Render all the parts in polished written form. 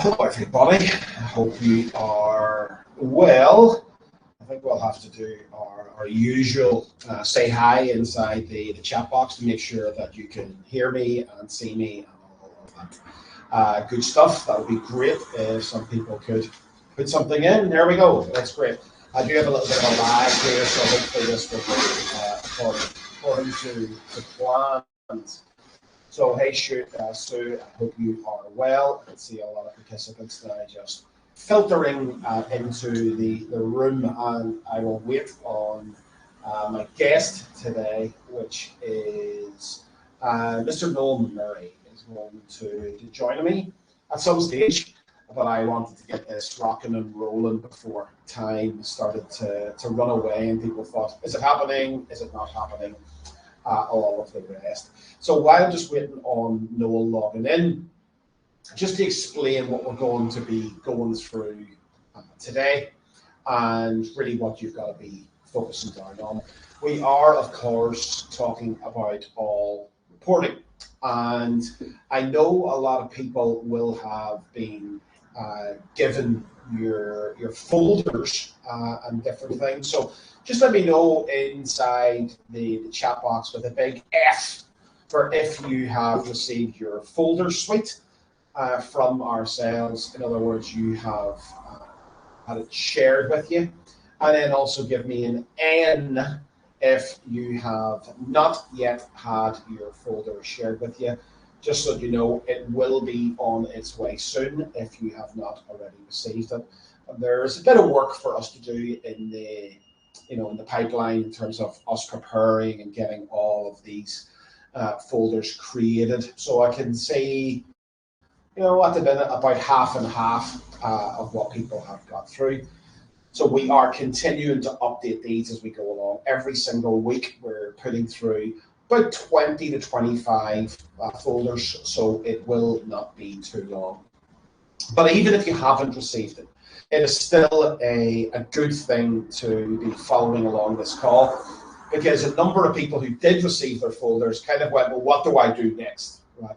Hello everybody, I hope you are well. I think we'll have to do our usual say hi inside the chat box to make sure that you can hear me and see me and all of that good stuff. That would be great if some people could put something in. There we go, that's great. I do have a little bit of a lag here, so hopefully this will go according to plans. So, hey, Sue, I hope you are well. I can see a lot of participants now just filtering into the room, and I will wait on my guest today, which is Mr. Noel Murray, is going to join me at some stage. But I wanted to get this rocking and rolling before time started to run away, and people thought, is it happening? Is it not happening? All of the rest. So while just waiting on Noel logging in, just to explain what we're going to be going through today and really what you've got to be focusing down on. We are, of course, talking about all reporting. And I know a lot of people will have been given your folders and different things. So just let me know inside the chat box with a big F for if you have received your folder suite from ourselves. In other words, you have had it shared with you. And then also give me an N if you have not yet had your folder shared with you. Just so you know, it will be on its way soon if you have not already received it. And there's a bit of work for us to do in the pipeline in terms of us preparing and getting all of these folders created. So I can see, at the minute, about half and half of what people have got through. So we are continuing to update these as we go along. Every single week, we're putting through about 20 to 25 folders, so it will not be too long. But even if you haven't received it, it is still a good thing to be following along this call, because a number of people who did receive their folders kind of went, well, what do I do next? Right?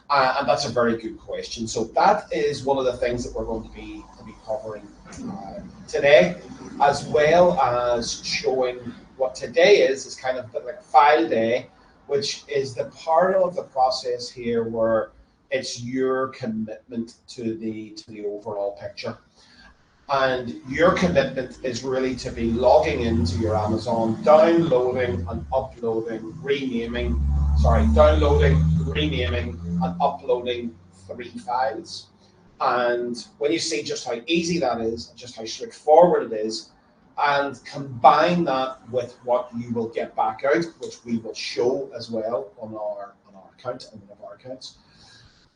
And that's a very good question. So that is one of the things that we're going to be covering today, as well as showing what today is kind of like file day, which is the part of the process here where it's your commitment to the overall picture. And your commitment is really to be logging into your Amazon, downloading, renaming, and uploading 3 files. And when you see just how easy that is, just how straightforward it is, and combine that with what you will get back out, which we will show as well on our account and one of our accounts,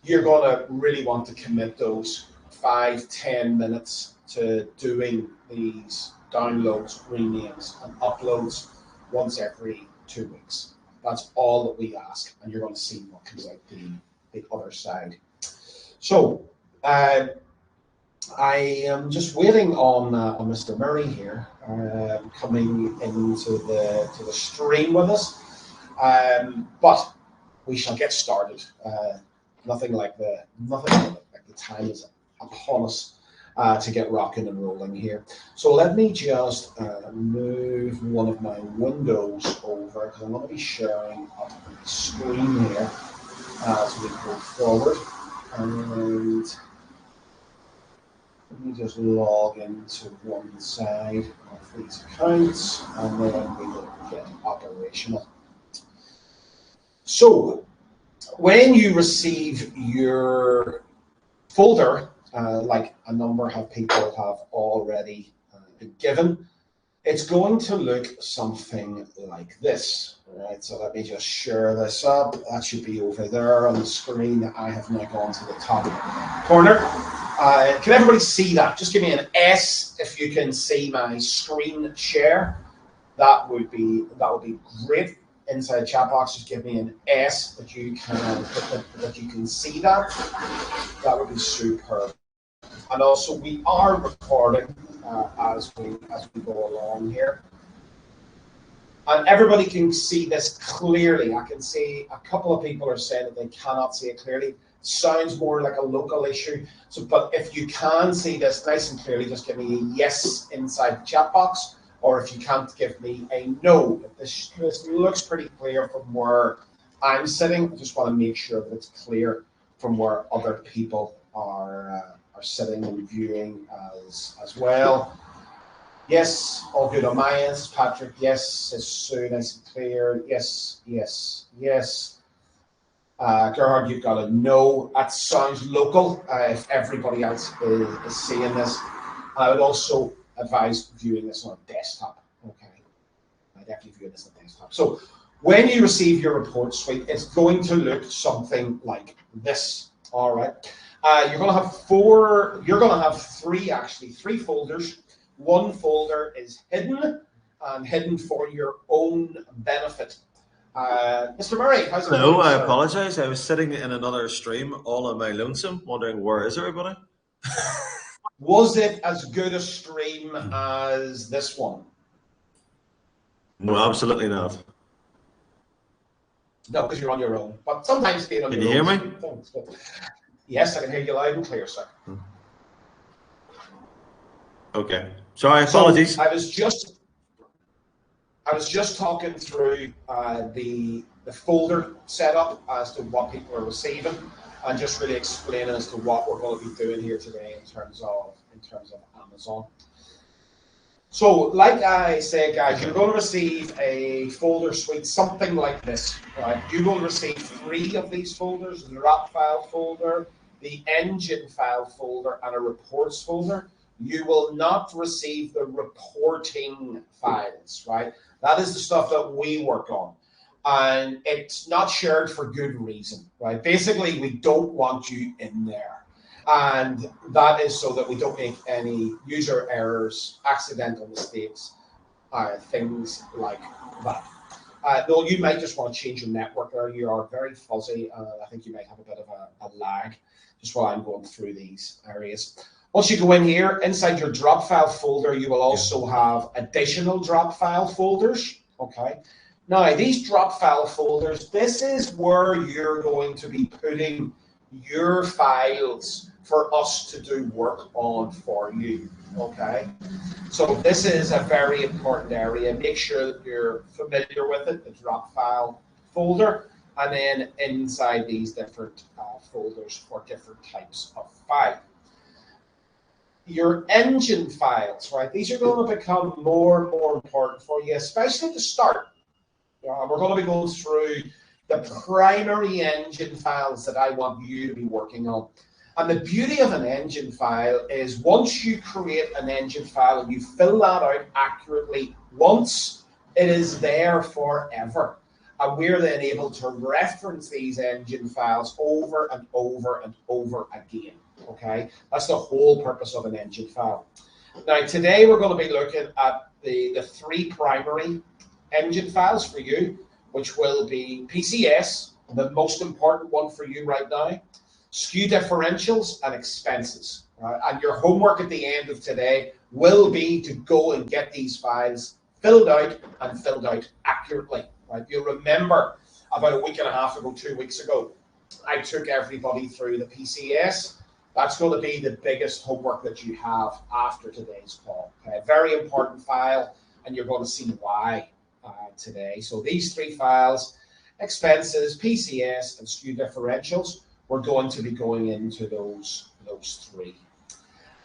you're going to really want to commit those 5-10 minutes to doing these downloads, renames, and uploads once every 2 weeks. That's all that we ask, and you're going to see what comes out the other side. So I am just waiting on Mr. Murray here coming into the stream with us, but we shall get started. Nothing like the time is upon us to get rocking and rolling here. So let me just move one of my windows over, because I'm going to be sharing up the screen here as we go forward. And let me just log into one side of these accounts, and then we will get operational. So when you receive your folder, like a number of people have already been given, it's going to look something like this, right? So let me just share this up. That should be over there on the screen. I have now gone to the top corner. Can everybody see that? Just give me an S if you can see my screen share. That would be great. Inside the chat box, just give me an S that you can see that. That would be superb. And also, we are recording as we go along here. And everybody can see this clearly. I can see a couple of people are saying that they cannot see it clearly. Sounds more like a local issue. So, but if you can see this nice and clearly, just give me a yes inside the chat box, or if you can't, give me a no. This looks pretty clear from where I'm sitting. I just want to make sure that it's clear from where other people are sitting and viewing as well. Yes, all good on my end. Patrick, yes. It's Sue, nice and clear. Yes, yes, yes. Gerhard, you've got a no. That sounds local. If everybody else is seeing this, I would also advise viewing this on a desktop. Okay, I definitely view this on a desktop. So when you receive your report suite, it's going to look something like this. All right. You're going to have four. You're going to have three folders. One folder is hidden, and hidden for your own benefit. Mr. Murray, how's it going? No, I apologise. I was sitting in another stream all on my lonesome, wondering where is everybody? Was it as good a stream as this one? No, absolutely not. No, because you're on your own. But sometimes being on Can your you own. hear me? Yes, I can hear you loud and clear, sir. Okay. Sorry, apologies. So I was just talking through the folder setup as to what people are receiving, and just really explaining as to what we're going to be doing here today in terms of Amazon. So, like I said, guys, you're going to receive a folder suite, something like this. Right? You will receive 3 of these folders: the drop file folder, the engine file folder, and a reports folder. You will not receive the reporting files, right? That is the stuff that we work on. And it's not shared for good reason, right? Basically, we don't want you in there. And that is so that we don't make any user errors, accidental mistakes, things like that. Though you might just want to change your network there. You are very fuzzy. I think you might have a bit of a lag just while I'm going through these areas. Once you go in here, inside your drop file folder, you will also have additional drop file folders, okay? Now, these drop file folders, this is where you're going to be putting your files for us to do work on for you, okay? So this is a very important area. Make sure that you're familiar with it, the drop file folder, and then inside these different folders for different types of file. Your engine files, right? These are going to become more and more important for you, especially at the start. We're going to be going through the primary engine files that I want you to be working on. And the beauty of an engine file is once you create an engine file and you fill that out accurately once, it is there forever. And we're then able to reference these engine files over and over and over again. Okay, that's the whole purpose of an engine file. Now, today we're going to be looking at the 3 primary engine files for you, which will be PCS, the most important one for you right now, SKU differentials, and expenses. And your homework at the end of today will be to go and get these files filled out and filled out accurately. Right? You'll remember about a week and a half ago, 2 weeks ago, I took everybody through the PCS. That's going to be the biggest homework that you have after today's call. Okay? Very important file, and you're going to see why today. So these 3 files, expenses, PCS, and SKU differentials, we're going to be going into those 3.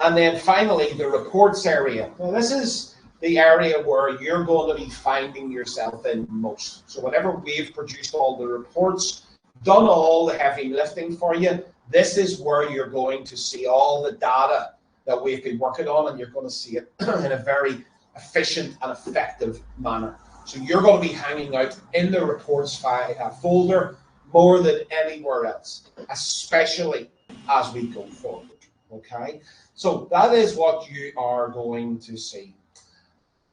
And then finally, the reports area. Now, this is the area where you're going to be finding yourself in most. So whenever we've produced all the reports, done all the heavy lifting for you, this is where you're going to see all the data that we've been working on, and you're going to see it in a very efficient and effective manner. So you're going to be hanging out in the reports file folder more than anywhere else, especially as we go forward, okay? So that is what you are going to see.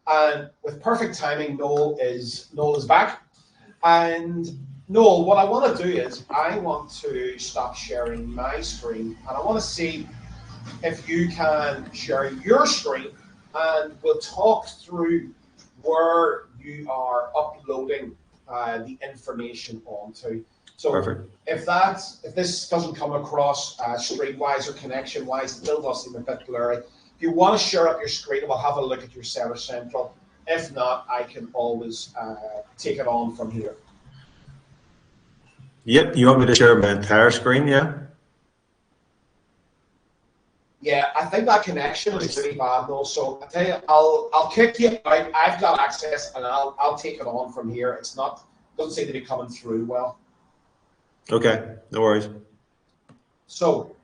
And with perfect timing, Noel is back. And Noel, what I want to do is I want to stop sharing my screen, and I want to see if you can share your screen, and we'll talk through where you are uploading the information onto. So Perfect. if this doesn't come across stream-wise or connection-wise, it still does seem a bit blurry. If you want to share up your screen, we'll have a look at your Seller Central. If not, I can always take it on from here. Yep, you want me to share my entire screen, yeah? Yeah, I think that connection is pretty bad though. So I tell you, I'll kick you out. I've got access and I'll take it on from here. Doesn't seem to be coming through well. Okay, no worries. So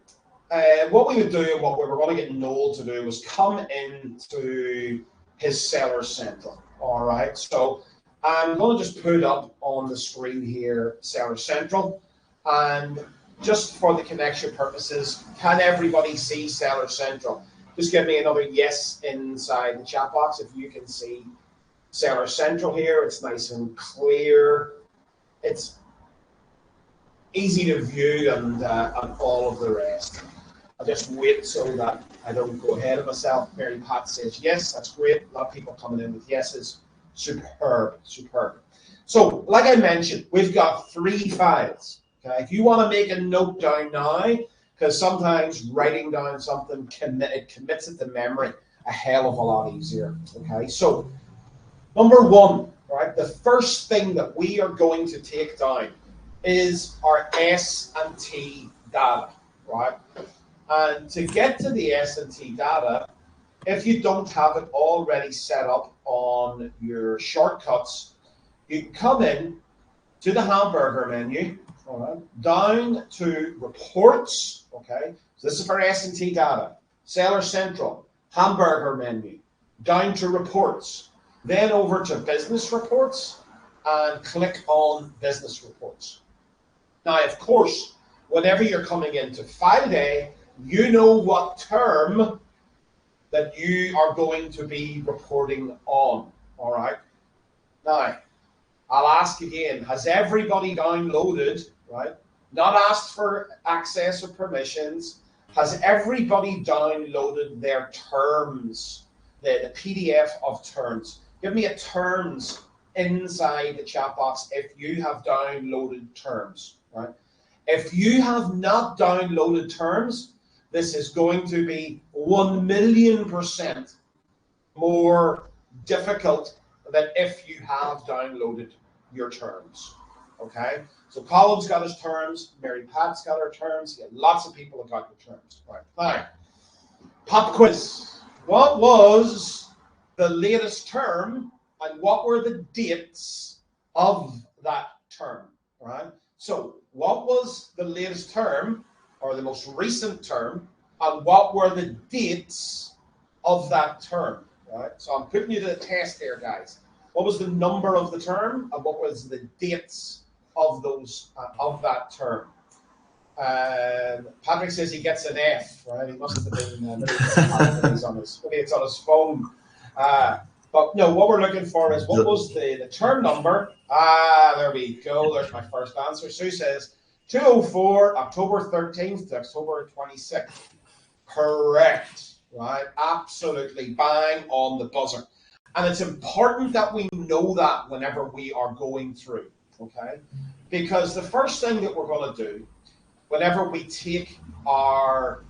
what we would do and what we were going to get Noel to do was come into his Seller Central. All right, so I'm going to just put up on the screen here Seller Central, and just for the connection purposes, can everybody see Seller Central? Just give me another yes inside the chat box if you can see Seller Central here. It's nice and clear. It's easy to view and all of the rest. I'll just wait so that I don't go ahead of myself. Mary Pat says yes, that's great. A lot of people coming in with yeses. Superb, superb. So, like I mentioned, we've got 3 files. Okay, if you want to make a note down now, because sometimes writing down something commits it to memory a hell of a lot easier. Okay, so number 1, right? The first thing that we are going to take down is our S&T data, right? And to get to the S&T data, if you don't have it already set up on your shortcuts, you can come in to the hamburger menu, all right, down to reports, okay? So this is for S&T data, Seller Central, hamburger menu, down to reports, then over to business reports, and click on business reports. Now, of course, whenever you're coming into File Day, you know what term that you are going to be reporting on, all right? Now, I'll ask again, has everybody downloaded, right? Not asked for access or permissions. Has everybody downloaded their terms, the PDF of terms? Give me a terms inside the chat box if you have downloaded terms, right? If you have not downloaded terms, this is going to be 1,000,000% more difficult than if you have downloaded your terms. Okay? So Colin's got his terms, Mary Pat's got her terms, yeah, lots of people have got your terms. Right. Now, pop quiz. What was the latest term and what were the dates of that term? Right? So what was the latest term or the most recent term, and what were the dates of that term, right? So I'm putting you to the test here, guys. What was the number of the term, and what was the dates of those of that term? Patrick says he gets an F, right? He must have been it's on his phone. But no, what we're looking for is what was the term number? There we go. There's my first answer. Sue says 204, October 13th to October 26th. Correct, right? Absolutely bang on the buzzer. And it's important that we know that whenever we are going through, okay? Because the first thing that we're going to do, whenever we take our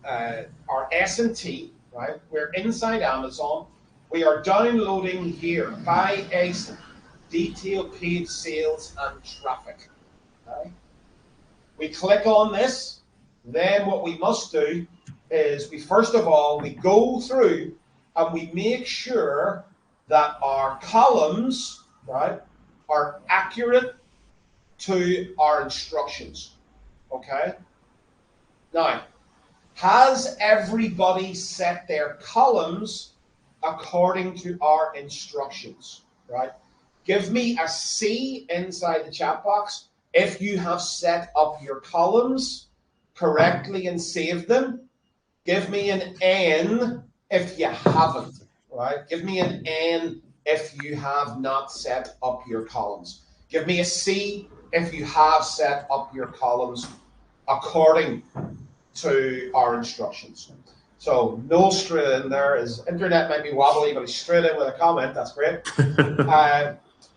S&T, right? We're inside Amazon. We are downloading here by ASIN, detailed page sales and traffic. Okay? We click on this. Then what we must do is we first of all, we go through and we make sure that our columns, right, are accurate to our instructions. Okay? Now, has everybody set their columns according to our instructions, right? Give me a C inside the chat box if you have set up your columns correctly and saved them. Give me an N if you haven't, right? Give me an N if you have not set up your columns. Give me a C if you have set up your columns according to our instructions. So Noel straight in there. His internet might be wobbly, but he's straight in with a comment. That's great.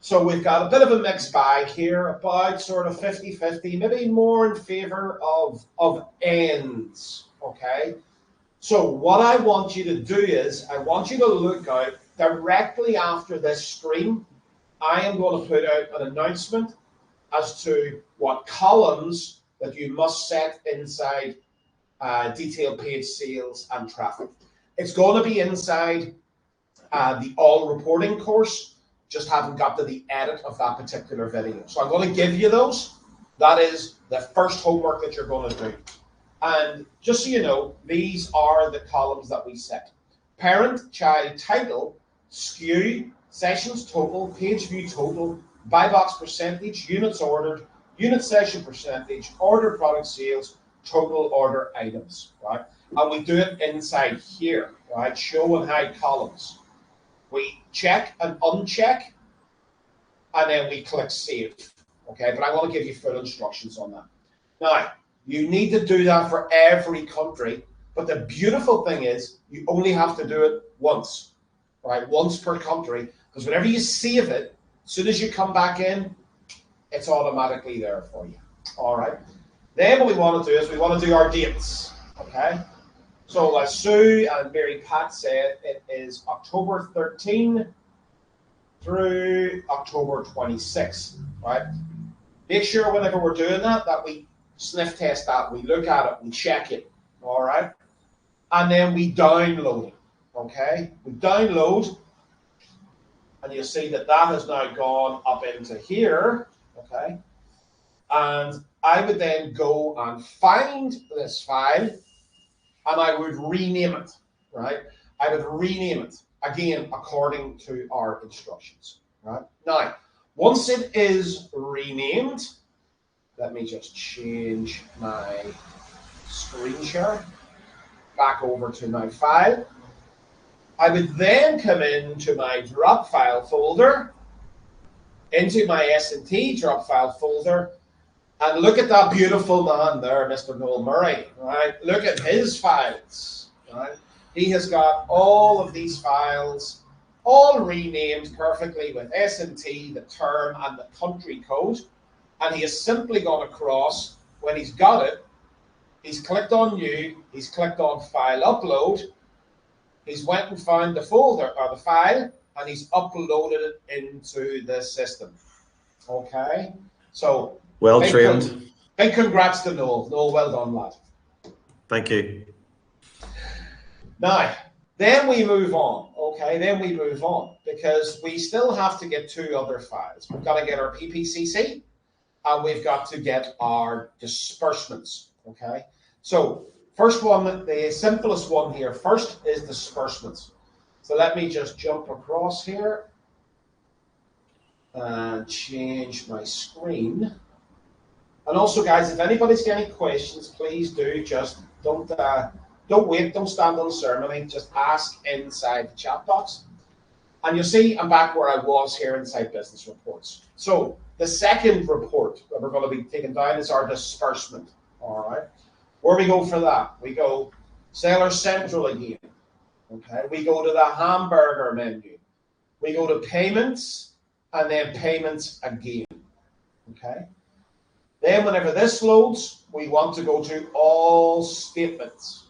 So we've got a bit of a mixed bag here, about sort of 50-50, maybe more in favor of ends, okay? So what I want you to do is, I want you to look out directly after this stream. I am going to put out an announcement as to what columns that you must set inside detailed page sales and traffic. It's going to be inside the all reporting course. Just haven't got to the edit of that particular video. So I'm going to give you those. That is the first homework that you're going to do. And just so you know, these are the columns that we set. Parent, child, title, SKU, sessions total, page view total, buy box percentage, units ordered, unit session percentage, order product sales, total order items, right? And we do it inside here, right? Show and hide columns. We check and uncheck, and then we click save, okay? But I want to give you full instructions on that. Now, you need to do that for every country, but the beautiful thing is you only have to do it once, right? Once per country, because whenever you save it, as soon as you come back in, it's automatically there for you, all right? Then what we want to do is we want to do our dates, okay? So as Sue and Mary Pat said, it is October 13 through October 26, right? Make sure whenever we're doing that we sniff test that, we look at it, we check it, all right? And then we download it, okay? We download, and you'll see that that has now gone up into here, okay? And I would then go and find this file, and I would rename it, right? I would rename it, again, according to our instructions, right? Now, once it is renamed, let me just change my screen share back over to my file. I would then come into my drop file folder, into my S&T drop file folder, and look at that beautiful man there, Mr. Noel Murray, right? Look at his files, right? He has got all of these files, all renamed perfectly with S&T, the term, and the country code. And he has simply gone across, when he's got it, he's clicked on New, he's clicked on File Upload, he's went and found the folder, or the file, and he's uploaded it into the system, okay? So, well trained. Big congrats to Noel. Noel, well done, lad. Thank you. Now, then we move on, okay? Then we move on, because we still have to get two other files. We've got to get our PPCC, and we've got to get our disbursements, okay? So, first one, the simplest one here, first is disbursements. So let me just jump across here and change my screen. And also, guys, if anybody's got any questions, please do just don't wait, don't stand on ceremony, just ask inside the chat box. And you'll see I'm back where I was here inside business reports. So the second report that we're going to be taking down is our disbursement. All right. Where we go for that? We go Seller Central again. Okay. We go to the hamburger menu. We go to payments and then payments again. Okay. Then whenever this loads, we want to go to all statements.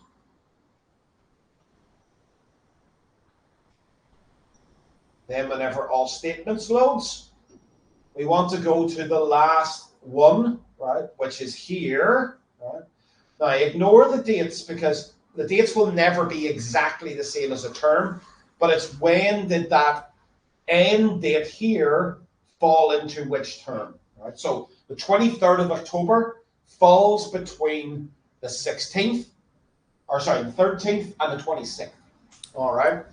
Then whenever all statements loads, we want to go to the last one, right, which is here. Right? Now ignore the dates, because the dates will never be exactly the same as a term, but it's when did that end date here fall into which term, right? So the 23rd of October falls between the 16th, or sorry, the 13th and the 26th, all right?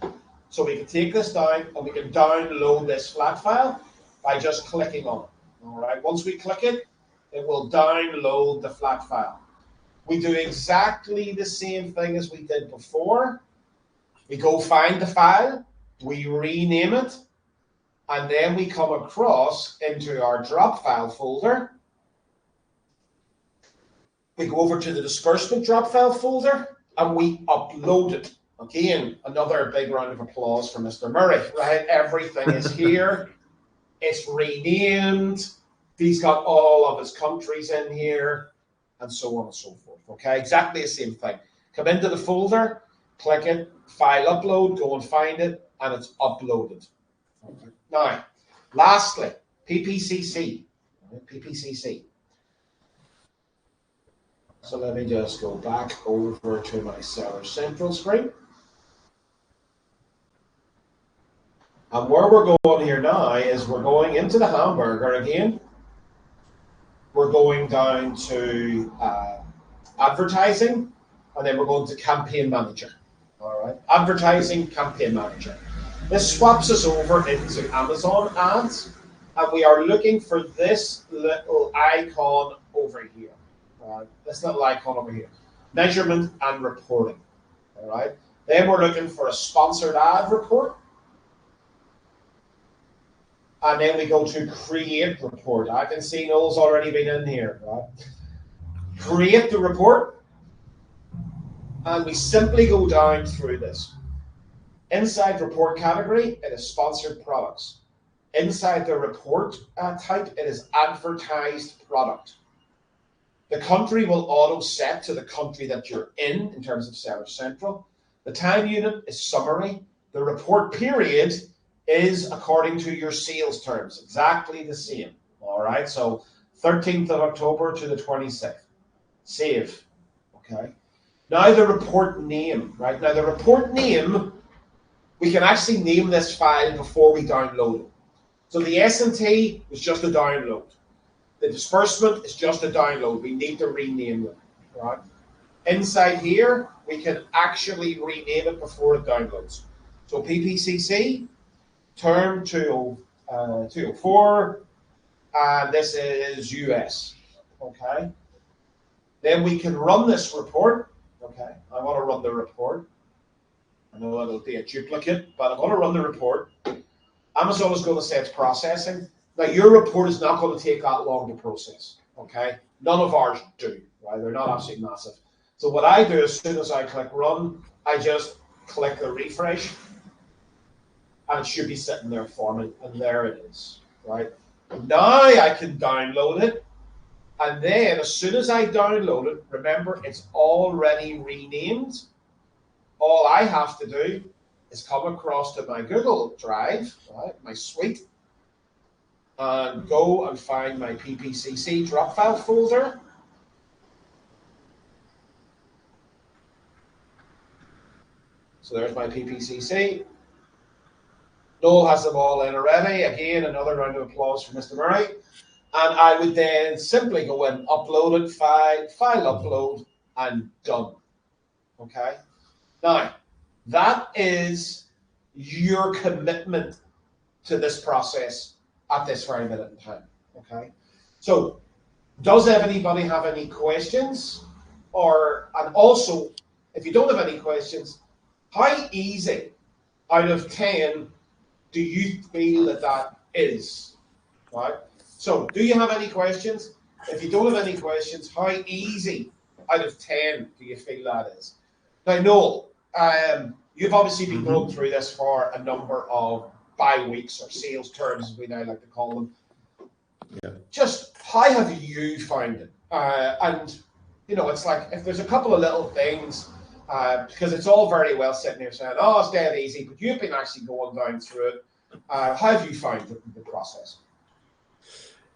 So we can take this down and we can download this flat file by just clicking on it, all right? Once we click it, it will download the flat file. We do exactly the same thing as we did before. We go find the file, we rename it, and then we come across into our drop file folder. We go over to the disbursement drop file folder, and we upload it. Again, another big round of applause for Mr. Murray, right? Everything is here. It's renamed. He's got all of his countries in here, and so on and so forth. Okay, exactly the same thing. Come into the folder, click it, file upload, go and find it, and it's uploaded. Okay. Now, lastly, PPCC. PPCC. So let me just go back over to my Seller Central screen. And where we're going here now is we're going into the hamburger again. We're going down to advertising, and then we're going to campaign manager. All right, advertising, campaign manager. This swaps us over into Amazon ads, and we are looking for this little icon over here. All right, this little icon over here, measurement and reporting. All right, then we're looking for a sponsored ad report. And then we go to create report. I can see Noel's already been in here, right? Create the report. And we simply go down through this. Inside report category, it is sponsored products. Inside the report type, it is advertised product. The country will auto set to the country that you're in terms of Seller Central. The time unit is summary. The report period is according to your sales terms, exactly the same. All right, so 13th of October to the 26th. Save. Okay. Now the report name, right? Now the report name, we can actually name this file before we download it. So the S&T is just a download. The disbursement is just a download. We need to rename them, right? Inside here, we can actually rename it before it downloads. So PPCC, term 204, and this is US. Okay. Then we can run this report. Okay. I want to run the report. I know it'll be a duplicate, but I want to run the report. Amazon is going to say it's processing. Now, your report is not going to take that long to process. Okay. None of ours do. Right? They're not absolutely massive. So what I do as soon as I click run, I just click the refresh. And it should be sitting there for me, and there it is, right? Now I can download it, and then as soon as I download it, remember it's already renamed. All I have to do is come across to my Google Drive, right, my suite, and go and find my PPCC drop file folder. So there's my PPCC. Noel has them all in already. Again, another round of applause for Mr. Murray. And I would then simply go in, upload it, file upload, and done. Okay? Now, that is your commitment to this process at this very minute in time. Okay? So, does anybody have any questions? And also, if you don't have any questions, how easy out of 10 do you feel that is, right? So, do you have any questions? If you don't have any questions, how easy out of 10 do you feel that is? Now, Noel, you've obviously been going through this for a number of bi-weeks or sales terms, as we now like to call them. Yeah. Just how have you found it? And, you know, it's like, if there's a couple of little things, because it's all very well sitting here saying, oh, it's dead easy, but you've been actually going down through it. How have you found the process?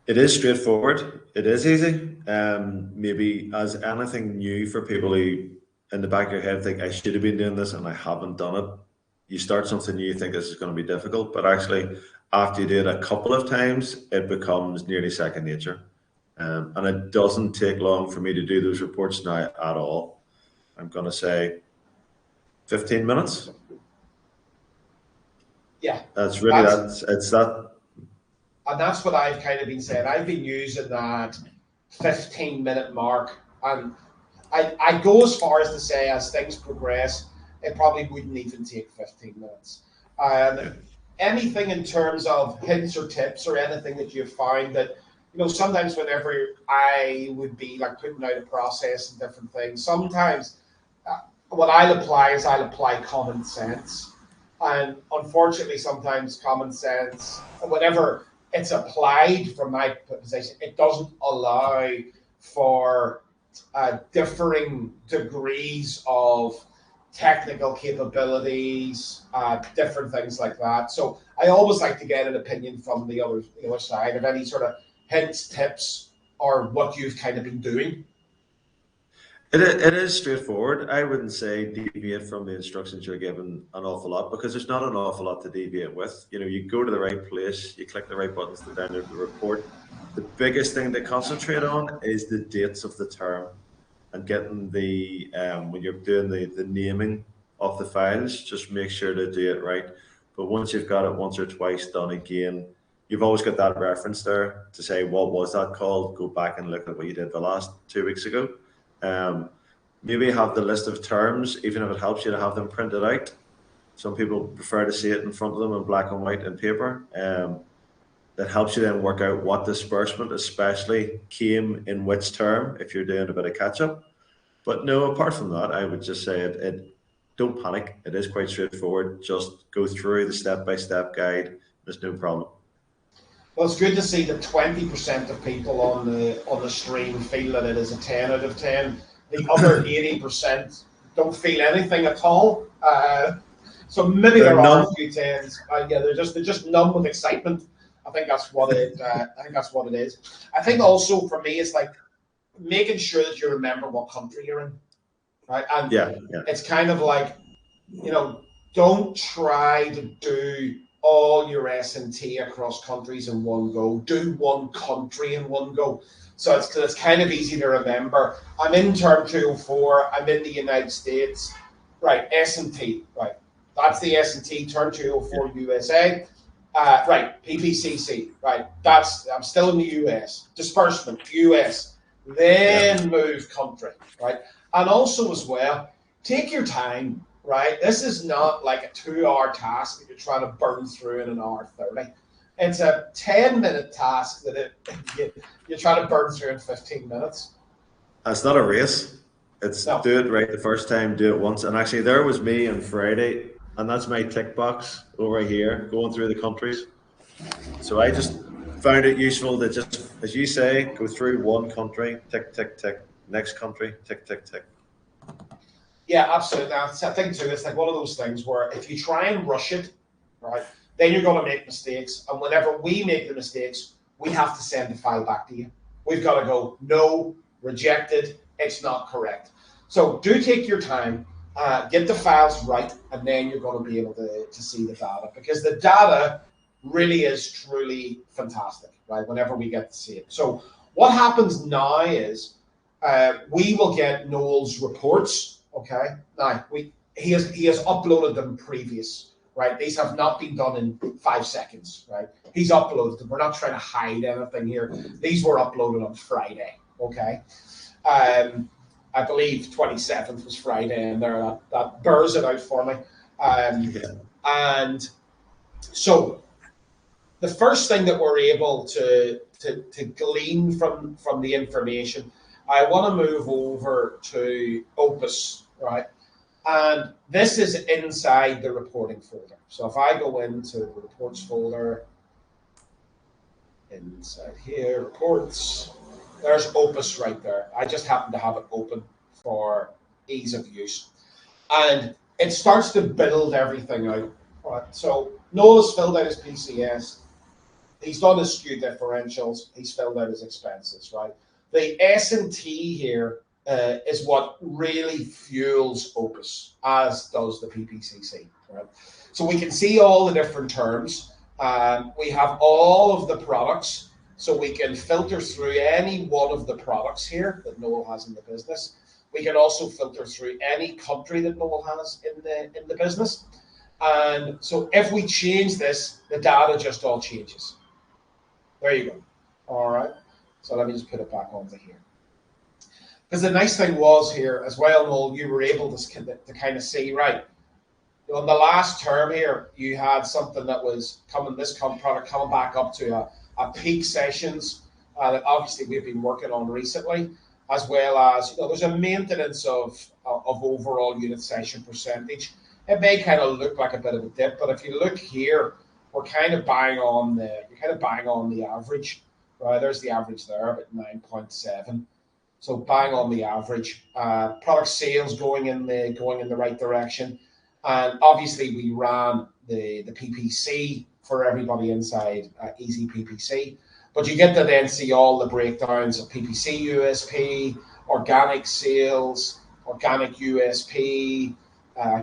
It is straightforward. It is easy. Maybe as anything new for people who in the back of your head think I should have been doing this and I haven't done it. You start something new, you think this is going to be difficult, but actually after you do it a couple of times, it becomes nearly second nature. And it doesn't take long for me to do those reports now at all. I'm going to say 15 minutes. Yeah. It's that. And that's what I've kind of been saying. I've been using that 15-minute mark. And I go as far as to say, as things progress, it probably wouldn't even take 15 minutes. Anything in terms of hints or tips or anything that you've found that, you know, sometimes whenever I would be like putting out a process and different things, sometimes what I'll apply is I'll apply common sense. And unfortunately, sometimes common sense, whenever it's applied from my position, it doesn't allow for differing degrees of technical capabilities, different things like that. So I always like to get an opinion from the other side of any sort of hints, tips, or what you've kind of been doing. It is straightforward. I wouldn't say deviate from the instructions you're given an awful lot because there's not an awful lot to deviate with. You go to the right place, you click the right buttons to download the report. The biggest thing to concentrate on is the dates of the term and getting the when you're doing the naming of the files, just make sure to do it right. But once you've got it once or twice done again, you've always got that reference there to say what was that called. Go back and look at what you did the last 2 weeks ago. Maybe have the list of terms, even if it helps you to have them printed out. Some people prefer to see it in front of them in black and white and paper. That helps you then work out what disbursement especially came in which term if you're doing a bit of catch up. But no, apart from that, I would just say don't panic. It is quite straightforward. Just go through the step-by-step guide. There's no problem. Well, it's good to see that 20% of people on the stream feel that it is a 10 out of 10. The other 80% don't feel anything at all. So maybe there are a few 10s. Yeah, they're just numb with excitement. I think that's what it is. I think also for me, it's like making sure that you remember what country you're in, right? And it's kind of like, don't try to do all your S&T across countries in one go. Do one country in one go. So it's kind of easy to remember. I'm in term 204. I'm in the United States. Right, S&T. Right, that's the S&T, term 204 USA. Right, PPCC. Right, I'm still in the US. Disbursement, US. Then move country. Right, and also as well, take your time. Right, this is not like a 2-hour task that you're trying to burn through in an hour 30. It's a 10-minute task that you're trying to burn through in 15 minutes. It's not a race. It's do it right the first time, do it once. And actually, there was me on Friday, and that's my tick box over here, going through the countries. So I just found it useful to just, as you say, go through one country, tick, tick, tick. Next country, tick, tick, tick. Yeah, absolutely. I think too, it's like one of those things where if you try and rush it, right, then you're going to make mistakes. And whenever we make the mistakes, we have to send the file back to you. We've got to go, no, rejected, it's not correct. So do take your time, get the files right, and then you're going to be able to see the data, because the data really is truly fantastic, right, whenever we get to see it. So what happens now is we will get Noel's reports. Okay. Now he has uploaded them previous, right? These have not been done in 5 seconds, right? He's uploaded them. We're not trying to hide anything here. These were uploaded on Friday. Okay. I believe 27th was Friday, and there that bears it out for me. And so the first thing that we're able to glean from the information, I want to move over to Opus, right? And this is inside the reporting folder. So if I go into the reports folder, inside here, reports, there's Opus right there. I just happen to have it open for ease of use. And it starts to build everything out. Right? So Noel's filled out his PCS. He's done his skew differentials. He's filled out his expenses, right? The S&T here is what really fuels Opus, as does the PPCC. Right? So we can see all the different terms. We have all of the products, so we can filter through any one of the products here that Noel has in the business. We can also filter through any country that Noel has in the business. And so if we change this, the data just all changes. There you go. All right. So let me just put it back onto here. Because the nice thing was here as well, Noel, you were able to kind of see, right, on the last term here, you had something that was product coming back up to a peak sessions that obviously we've been working on recently, as well as, there's a maintenance of of overall unit session percentage. It may kind of look like a bit of a dip, but if you look here, we're kind of buying on the average. Right, there's the average there, about 9.7. So bang on the average. Product sales going in the right direction, and obviously we ran the PPC for everybody inside Easy PPC. But you get to then see all the breakdowns of PPC USP, organic sales, organic USP,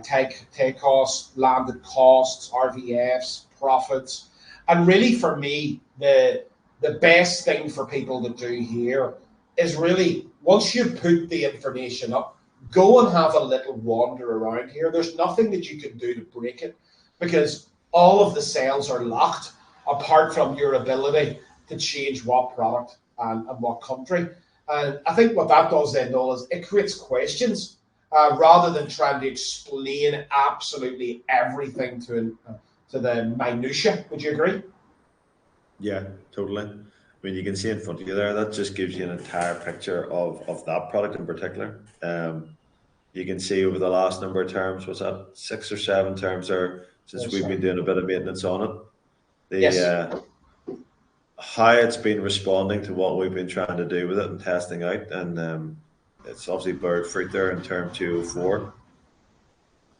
take costs, landed costs, RVFs, profits, and really for me the best thing for people to do here is really, once you put the information up, go and have a little wander around here. There's nothing that you can do to break it because all of the cells are locked apart from your ability to change what product and what country. And I think what that does then, Noel, is it creates questions rather than trying to explain absolutely everything to the minutiae. Would you agree? Yeah, totally. I mean, you can see in front of you there, that just gives you an entire picture of that product in particular. You can see over the last number of terms, what's that, 6 or 7 terms there, since we've been doing a bit of maintenance on it. Yes. How it's been responding to what we've been trying to do with it and testing out. And it's obviously bird fruit there in term 204.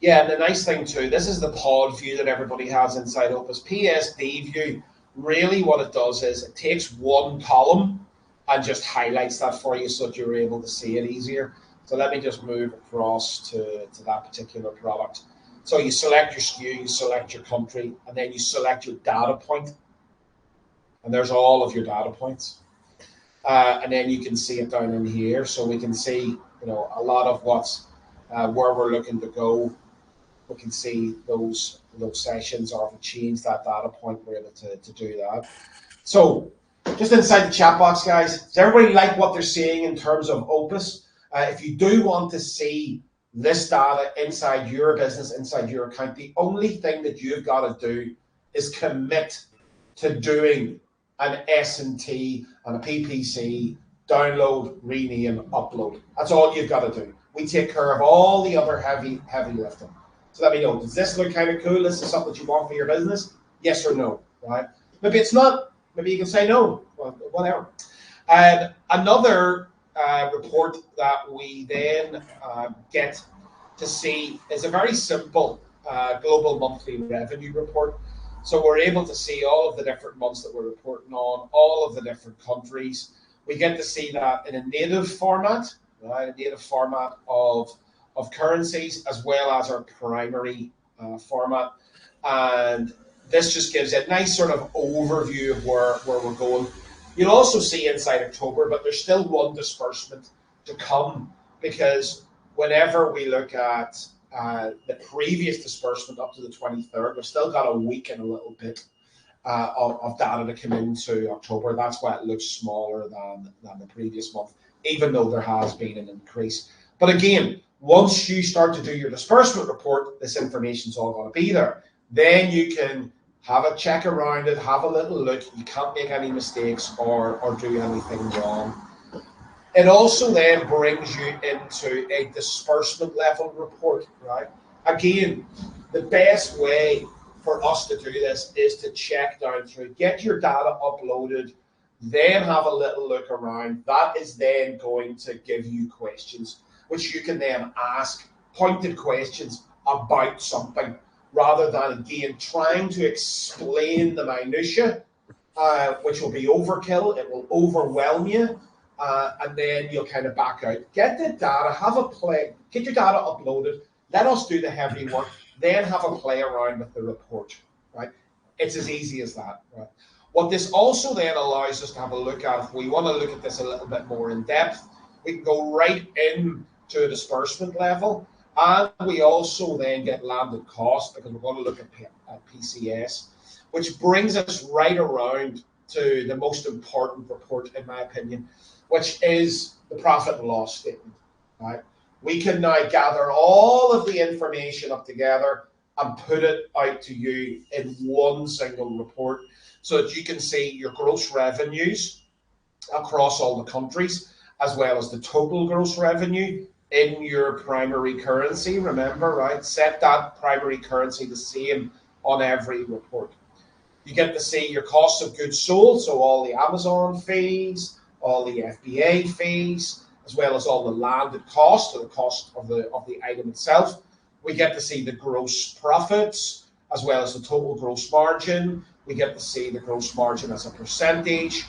Yeah, and the nice thing too, this is the pod view that everybody has inside Opus. PSD view, really what it does is it takes one column and just highlights that for you so that you're able to see it easier. So let me just move across to that particular product. So you select your SKU, you select your country, and then you select your data point. And there's all of your data points. And then you can see it down in here. So we can see, a lot of what's where we're looking to go. We can see those sessions, or if we change that data point, we're able to do that. So just inside the chat box, guys, does everybody like what they're seeing in terms of Opus? If you do want to see this data inside your business, inside your account, the only thing that you've got to do is commit to doing an S&T and a PPC, download, rename, upload. That's all you've got to do. We take care of all the other heavy lifting. So let me know, does this look kind of cool? This is something that you want for your business? Yes or no, right? Maybe it's not. Maybe you can say no, well, whatever. And another report that we then get to see is a very simple global monthly revenue report. So we're able to see all of the different months that we're reporting on, all of the different countries. We get to see that in a native format, right? A native format of currencies, as well as our primary format. And this just gives a nice sort of overview of where we're going. You'll also see inside October, but there's still one disbursement to come, because whenever we look at the previous disbursement up to the 23rd, we've still got a week and a little bit of data to come into October. That's why it looks smaller than the previous month, even though there has been an increase. But again, once you start to do your disbursement report, this information's all going to be there. Then you can have a check around it, have a little look. You can't make any mistakes or do anything wrong. It also then brings you into a disbursement level report, right? Again, the best way for us to do this is to check down through, get your data uploaded, then have a little look around. That is then going to give you questions, which you can then ask pointed questions about something, rather than, again, trying to explain the minutiae, which will be overkill. It will overwhelm you, and then you'll kind of back out. Get the data, have a play, get your data uploaded, let us do the heavy work, then have a play around with the report, right? It's as easy as that, right? What this also then allows us to have a look at, if we want to look at this a little bit more in depth, we can go right in to a disbursement level, and we also then get landed cost, because we're going to look at PCS, which brings us right around to the most important report, in my opinion, which is the profit and loss statement, right? We can now gather all of the information up together and put it out to you in one single report, so that you can see your gross revenues across all the countries, as well as the total gross revenue, in your primary currency. Remember, right? Set that primary currency the same on every report. You get to see your cost of goods sold, so all the Amazon fees, all the FBA fees, as well as all the landed cost, or the cost of the item itself. We get to see the gross profits, as well as the total gross margin. We get to see the gross margin as a percentage.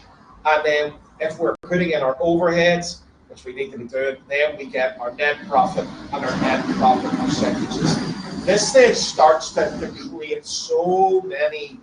And then if we're putting in our overheads, which we need to be doing, then we get our net profit and our net profit percentages. This then starts to create so many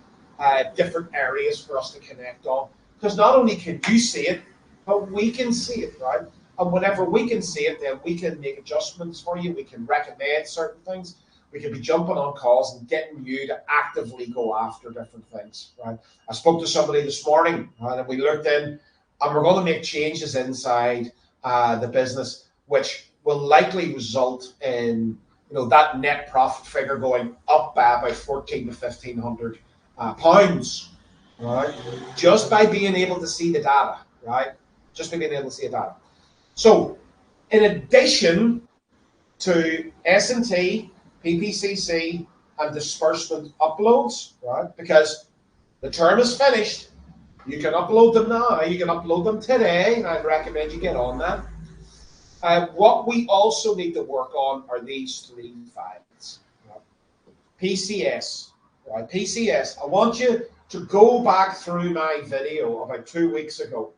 different areas for us to connect on, because not only can you see it, but we can see it, right? And whenever we can see it, then we can make adjustments for you. We can recommend certain things. We can be jumping on calls and getting you to actively go after different things, right? I spoke to somebody this morning, right, and we looked in, and we're going to make changes inside the business, which will likely result in that net profit figure going up by about 1,400 to 1,500 pounds, right? Just by being able to see the data, right? Just by being able to see the data. So, in addition to S&T, PPCC, and disbursement uploads, right? Because the term is finished, you can upload them now. You can upload them today. I'd recommend you get on that. What we also need to work on are these three files. Right? PCS, right? PCS. I want you to go back through my video about 2 weeks ago.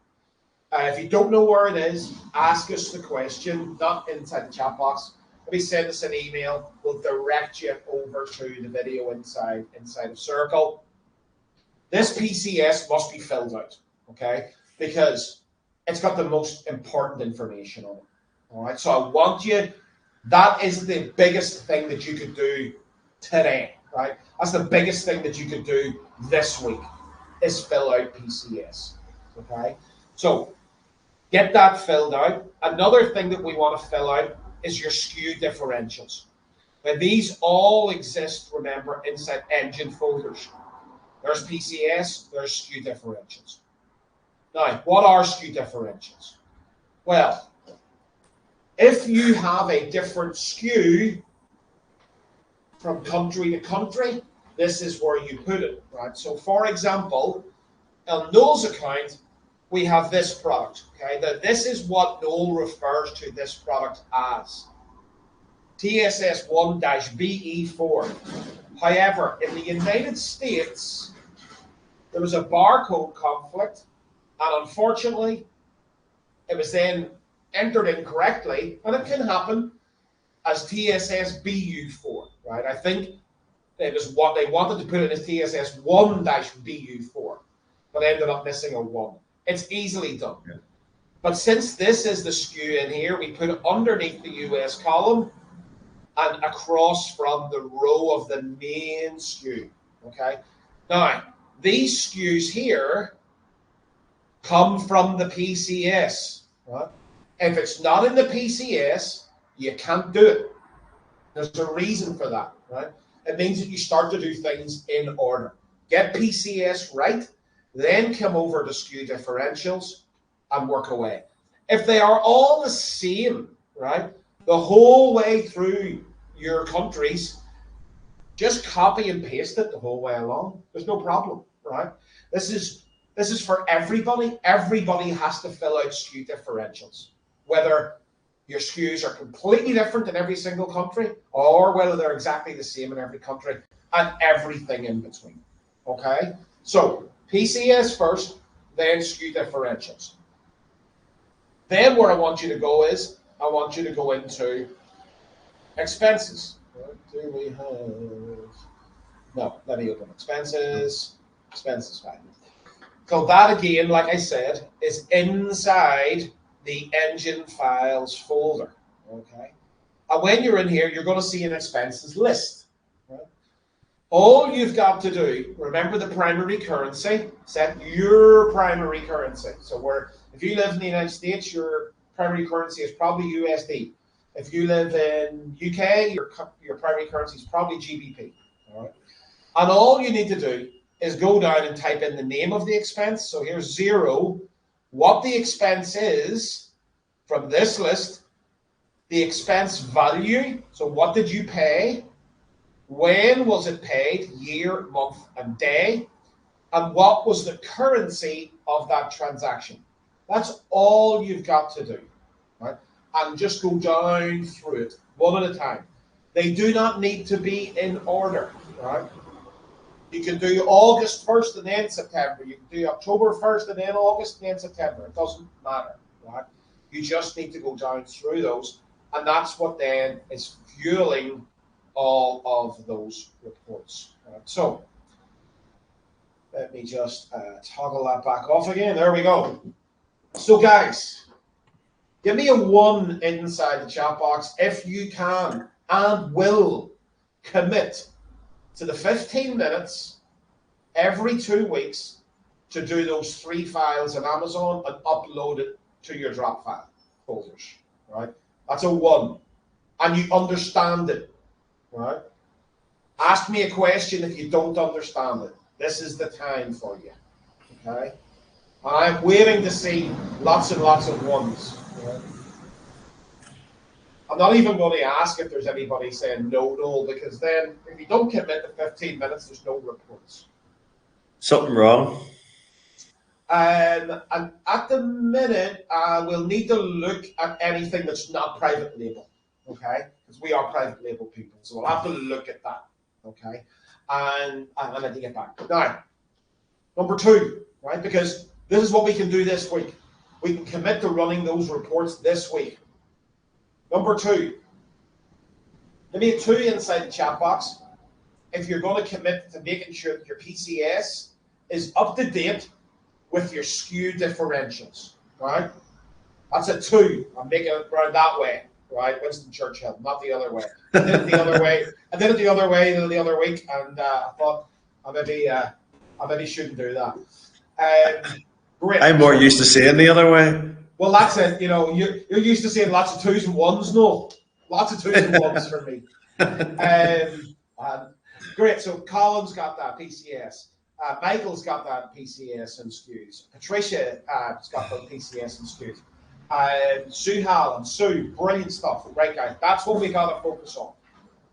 If you don't know where it is, ask us the question, not inside the chat box. Maybe send us an email. We'll direct you over to the video inside of Circle. This PCS must be filled out, okay? Because it's got the most important information on it. All right, so I want you, that is the biggest thing that you could do today, right? That's the biggest thing that you could do this week, is fill out PCS, okay? So get that filled out. Another thing that we want to fill out is your SKU differentials. Now, these all exist, remember, inside engine folders. There's PCS, there's SKU differentials. Now, what are SKU differentials? Well, if you have a different SKU from country to country, this is where you put it, right? So, for example, on Noel's account, we have this product, okay? This is what Noel refers to this product as. TSS 1-BE4. However, in the United States, there was a barcode conflict, and unfortunately, it was then entered incorrectly, and it can happen, as TSS BU4, right? I think it was what they wanted to put it as TSS 1-BU4, but ended up missing a 1. It's easily done. Yeah. But since this is the SKU in here, we put it underneath the US column and across from the row of the main SKU, okay? Now, these SKUs here come from the PCS, right? If it's not in the PCS, you can't do it. There's a reason for that, right? It means that you start to do things in order. Get PCS right, then come over to SKU differentials and work away. If they are all the same, right, the whole way through your countries, just copy and paste it the whole way along. There's no problem, right? This is for everybody. Everybody has to fill out SKU differentials, whether your SKUs are completely different in every single country or whether they're exactly the same in every country, and everything in between, okay? So PCS first, then SKU differentials. Then where I want you to go is, I want you to go into expenses. What do we have? No, let me open expenses. Expenses file. So that again, like I said, is inside the engine files folder. Okay. And when you're in here, you're going to see an expenses list. Right? All you've got to do, remember the primary currency, set your primary currency. So if you live in the United States, your primary currency is probably USD. If you live in UK, your primary currency is probably GBP. All right. And all you need to do is go down and type in the name of the expense. So here's 0, what the expense is from this list, the expense value. So what did you pay? When was it paid? Year, month, and day. And what was the currency of that transaction? That's all you've got to do, right? And just go down through it one at a time. They do not need to be in order, right? You can do August 1st and then September. You can do October 1st and then August and then September. It doesn't matter, right? You just need to go down through those. And that's what then is fueling all of those reports. Right? So let me just toggle that back off again. There we go. So guys, give me a 1 inside the chat box if you can and will commit to the 15 minutes every 2 weeks to do those 3 files in Amazon and upload it to your drop file folders, right? That's a 1. And you understand it, right? Ask me a question if you don't understand it. This is the time for you, okay? And I'm waiting to see lots and lots of 1s. Right? I'm not even going to ask if there's anybody saying no, because then if you don't commit to 15 minutes, there's no reports. Something wrong. And at the minute, we'll need to look at anything that's not private label, okay? Because we are private label people, so we'll have to look at that, okay? And I need to get back. Now, number 2, right? Because this is what we can do this week. We can commit to running those reports this week. Number 2, give me a 2 inside the chat box if you're going to commit to making sure that your PCS is up to date with your SKU differentials, right? That's a 2. I'm making it around that way, right? Winston Churchill, not the other way. I did it the other way. I did it the other way the other week, and I thought I maybe shouldn't do that. Great. I'm more used to saying the other way. Well, that's it. You know, you're used to seeing lots of 2s and 1s, no? Lots of 2s and 1s for me. Great. So Colin's got that PCS. Michael's got that PCS and SKUs. Patricia has got the PCS and SKUs. Suhal and Sue, brilliant stuff. Right, guys. That's what we got to focus on.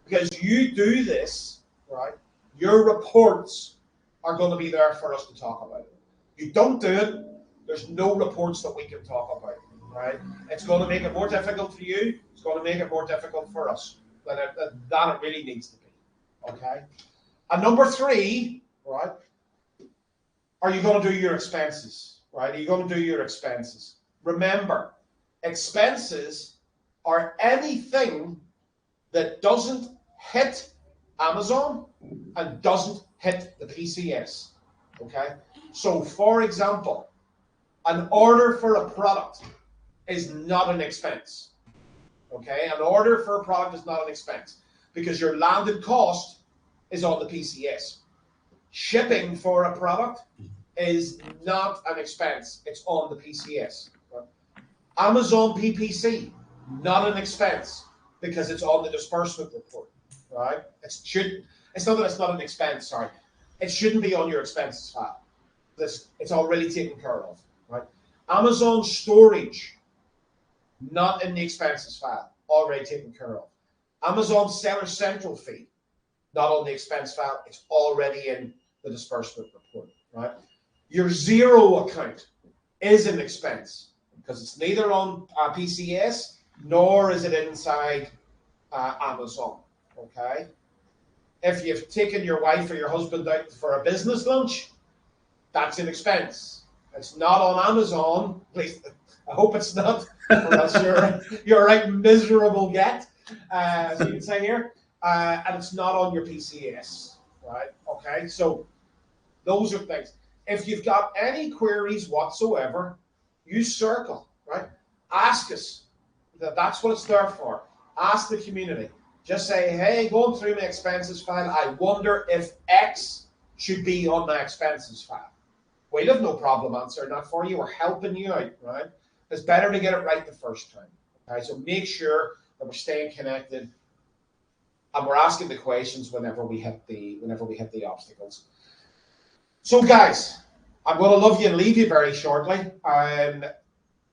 Because you do this, right? Your reports are going to be there for us to talk about. You don't do it, there's no reports that we can talk about, right? It's going to make it more difficult for you. It's going to make it more difficult for us than it really needs to be, okay? And number 3, right? Are you going to do your expenses, right? Are you going to do your expenses? Remember, expenses are anything that doesn't hit Amazon and doesn't hit the PCS, okay? So, for example, an order for a product is not an expense, okay? An order for a product is not an expense because your landed cost is on the PCS. Shipping for a product is not an expense, it's on the PCS. Right? Amazon PPC, not an expense because it's on the disbursement report, right? It's not that it's not an expense, sorry. It shouldn't be on your expenses file. It's already taken care of, right? Amazon storage, not in the expenses file, already taken care of. Amazon Seller Central fee, not on the expense file, it's already in the disbursement report, right? Your Xero account is an expense because it's neither on PCS nor is it inside Amazon, okay? If you've taken your wife or your husband out for a business lunch, that's an expense. It's not on Amazon. Please, I hope it's not, or else you're a right miserable get, as you can say here. And it's not on your PCS, right? Okay, so those are things. If you've got any queries whatsoever, use Circle, right? Ask us. That's what it's there for. Ask the community. Just say, hey, going through my expenses file, I wonder if X should be on my expenses file. We'll have no problem answering that for you. We're helping you out, right? It's better to get it right the first time. Okay, so make sure that we're staying connected and we're asking the questions whenever we hit the obstacles. So guys, I'm going to love you and leave you very shortly.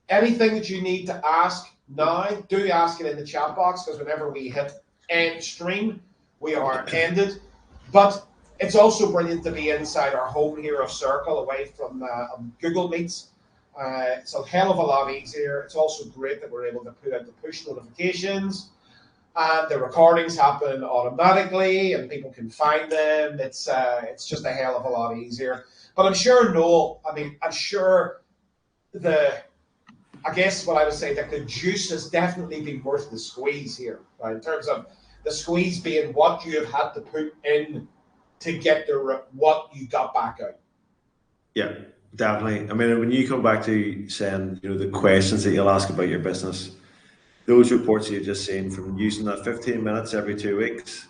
Anything that you need to ask, now, do ask it in the chat box, because whenever we hit end stream, we are ended. But it's also brilliant to be inside our home here of Circle, away from Google Meets. It's a hell of a lot easier. It's also great that we're able to put out the push notifications, and the recordings happen automatically, and people can find them. It's just a hell of a lot easier. But I'm sure, Noel, I'm sure I guess what I would say, that the juice has definitely been worth the squeeze here, right? In terms of the squeeze being what you have had to put in to get what you got back out. Yeah, definitely. I mean, when you come back to saying, the questions that you'll ask about your business, those reports you've just seen, from using that 15 minutes every 2 weeks,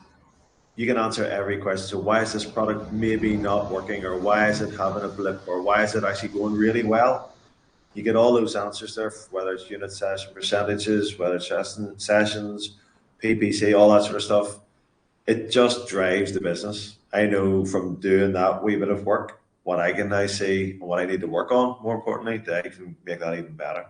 you can answer every question. So why is this product maybe not working, or why is it having a blip, or why is it actually going really well? You get all those answers there, whether it's unit session percentages, whether it's sessions, PPC, all that sort of stuff. It just drives the business. I know from doing that wee bit of work what I can now see and what I need to work on, more importantly, that I can make that even better.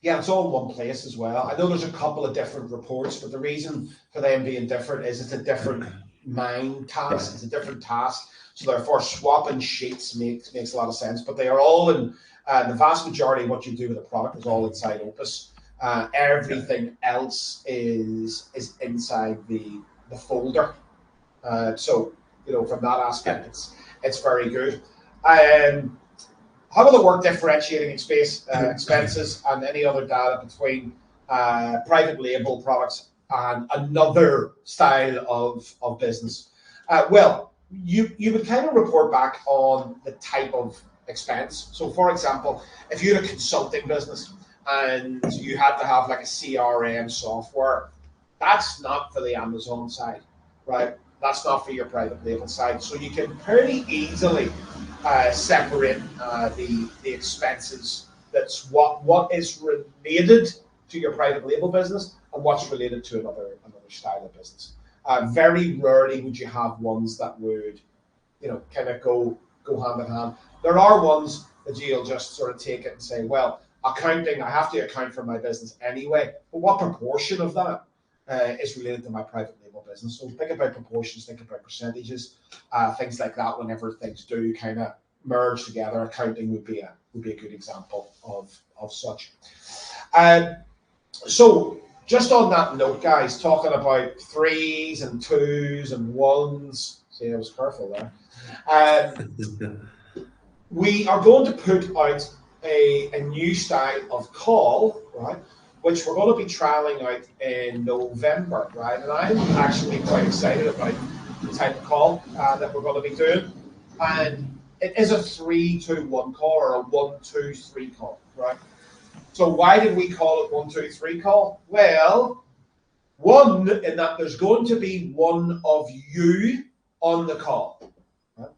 Yeah, it's all in one place as well. I know there's a couple of different reports, but the reason for them being different is it's a different mind task. It's a different task. So therefore, swapping sheets makes a lot of sense. But they are all in, the vast majority of what you do with a product is all inside Opus. Everything else is inside the folder. So, from that aspect, it's very good. How will it work differentiating expenses and any other data between private label products and another style of business? Well, you would kind of report back on the type of expense. So, for example, if you had a consulting business and you had to have like a CRM software, that's not for the Amazon side, right? That's not for your private label side. So you can pretty easily separate the expenses. That's what is related to your private label business and what's related to another style of business. Very rarely would you have ones that would, kind of go hand in hand. There are ones that you'll just sort of take it and say, well, accounting, I have to account for my business anyway, but what proportion of that is related to my private label business? So think about proportions, think about percentages, things like that. Whenever things do kind of merge together, accounting would be a good example of such. So just on that note, guys, talking about 3s and 2s and 1s. See, I was careful there. We are going to put out a new style of call, right, which we're going to be trialing out in November, right? And I'm actually quite excited about the type of call that we're going to be doing. And it is a 3-2-1 call, or a 1-2-3 call, right? So why did we call it 1-2-3 call? Well, one, in that there's going to be one of you on the call. Right?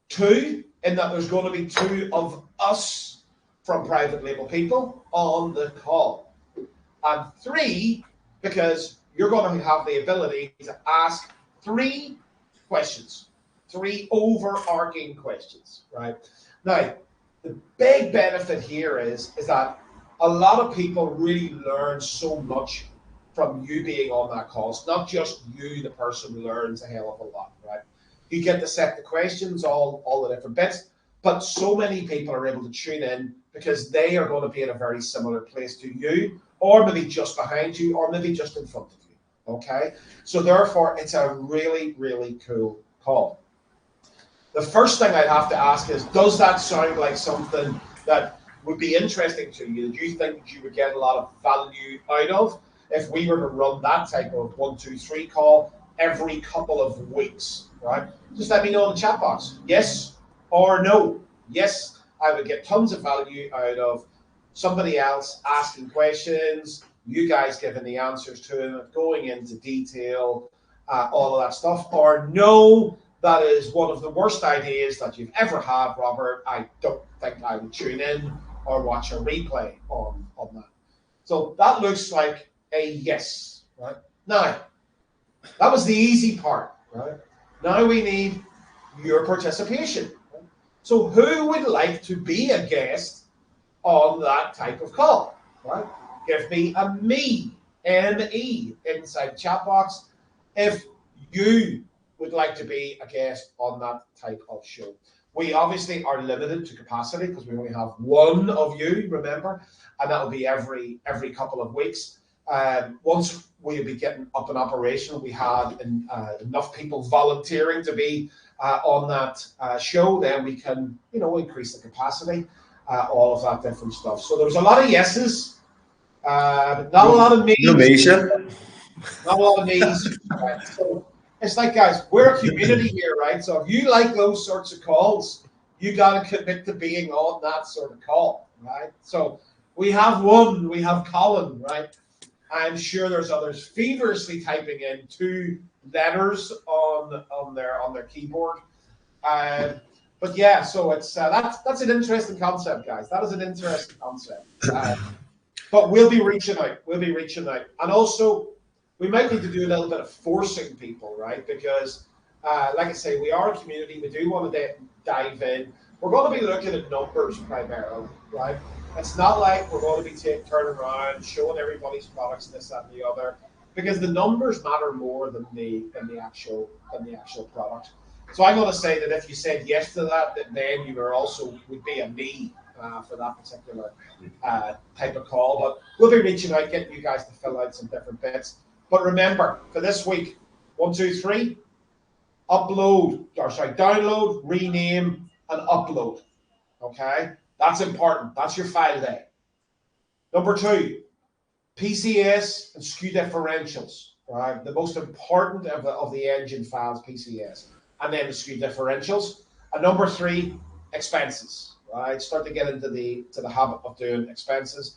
2, in that there's going to be 2 of us from private label people on the call. And 3, because you're going to have the ability to ask 3 questions, 3 overarching questions, right? Now, the big benefit here is that a lot of people really learn so much from you being on that call. It's not just you, the person who learns a hell of a lot, right? You get to set the questions, all the different bits, but so many people are able to tune in because they are going to be in a very similar place to you, or maybe just behind you, or maybe just in front of you, okay? So therefore, it's a really, really cool call. The first thing I'd have to ask is, does that sound like something that would be interesting to you, that you think that you would get a lot of value out of if we were to run that type of 1-2-3 call every couple of weeks, right? Just let me know in the chat box, yes or no. Yes, I would get tons of value out of somebody else asking questions, you guys giving the answers to them, going into detail, all of that stuff. Or no, that is one of the worst ideas that you've ever had, Robert. I don't think I would tune in or watch a replay on that. So that looks like a yes, right? Now, that was the easy part, right? Now we need your participation. Right? So who would like to be a guest on that type of call, right? give me a me, M-E, inside chat box if you would like to be a guest on that type of show. We obviously are limited to capacity because we only have one of you, remember, and that will be every couple of weeks. Once we'll be getting up and operational, we had enough people volunteering to be on that show, then we can, increase the capacity, all of that different stuff. So there was a lot of yeses, but not a lot of me's. No Misha. Not a lot of me's. Right? So it's like, guys, we're a community here, right? So if you like those sorts of calls, you got to commit to being on that sort of call, right? So we have one, we have Colin, right? I'm sure there's others feverishly typing in 2 letters on their keyboard. But yeah, so it's that's an interesting concept, guys. That is an interesting concept. But we'll be reaching out. And also, we might need to do a little bit of forcing people, right? Because, like I say, we are a community. We do want to dive in. We're going to be looking at numbers primarily, right? It's not like we're going to be turning around, showing everybody's products, this, that, and the other, because the numbers matter more than the actual product. So I'm going to say that if you said yes to that, then you would be a me for that particular type of call. But we'll be reaching out, getting you guys to fill out some different bits. But remember, for this week, 1, 2, 3, download, rename, and upload. Okay? That's important. That's your file day. Number 2, PCS and SKU differentials. Right? The most important of the engine files, PCS. And then the SKU differentials. And number 3, expenses. Right? Start to get into the habit of doing expenses.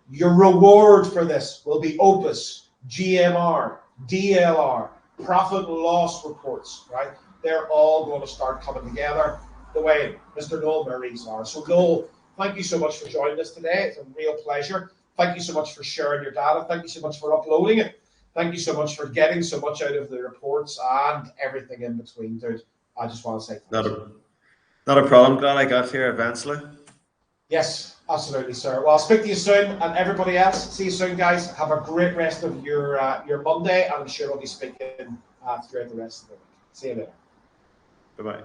Your reward for this will be OPUS, GMR, DLR, profit and loss reports, right? They're all going to start coming together the way Mr. Noel Murray's are. So Noel, thank you so much for joining us today. It's a real pleasure. Thank you so much for sharing your data. Thank you so much for uploading it. Thank you so much for getting so much out of the reports and everything in between, dude. I just want to say thank you. Not a problem. Glad I got here eventually. Yes, absolutely, sir. Well, I'll speak to you soon, and everybody else, see you soon, guys. Have a great rest of your Monday, and I'm sure we'll be speaking throughout the rest of the week. See you later. Bye-bye.